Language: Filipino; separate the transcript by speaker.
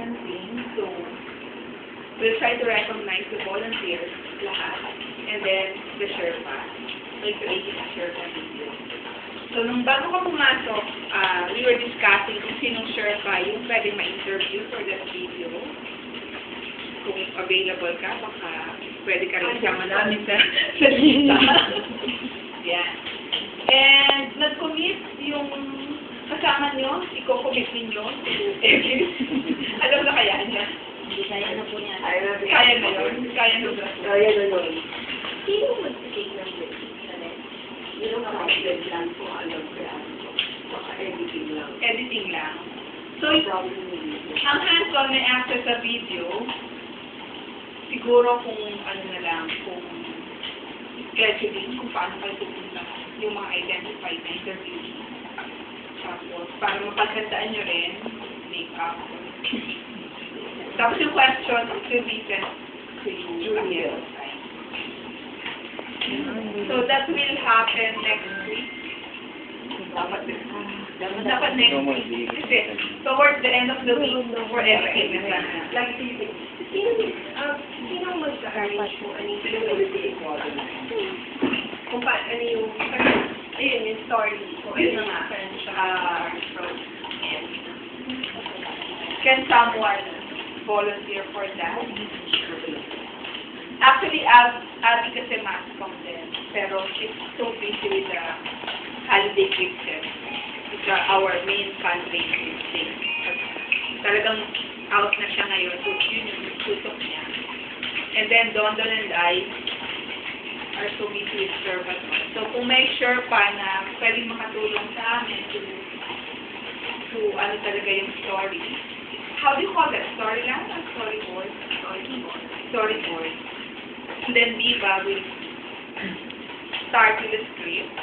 Speaker 1: campaign. So, we'll try to recognize the volunteers, lahat, and then the Sherpa. We'll create a Sherpa video. So, nung bago ka pumasok, we were discussing kung sinong Sherpa yung pwede ma-interview for that video. Kung available ka, baka pwede ka rin sama namin sa lista. Yeah. And nag-commit yung kasama nyo, i-commit ninyo to Evie. Alam na kaya niya?
Speaker 2: Hindi kaya na po niya.
Speaker 1: Kaya na yun? Kaya na ba?
Speaker 2: Kaya na yun. Sino mag-take ng break? Yung problem lang po, alam ko yan. Baka editing lang.
Speaker 1: Editing lang. So, ang hands-on na access sa video, siguro kung ano na lang, kung scheduling, kung paano kayo pupunta yung mga identified na interview. Tapos, para mapaghandaan nyo rin, make-up. Tapos yung question, it will be sent to you ahead of time. So, that will happen next week. Dapat next week. Kasi, towards the end of the week, for everything na sana.
Speaker 2: Like, sino mag-arrange po? Ano kung ano yung, ayun, yung story po.
Speaker 1: Yun na nga. Can someone volunteer for that? Actually, Abby kasi mascom din. Pero she's so busy with the holiday gifts. It's our main fundraising thing. Talagang out na siya ngayon. So, yun yung tutok niya. And then, Dondon and I are so busy with service. So, kung may Sherpa na pwedeng makatulong sa amin to ano talaga yung story. How do you call that? Storyline or storyboard? Storyboard. And then Viva will start with the script.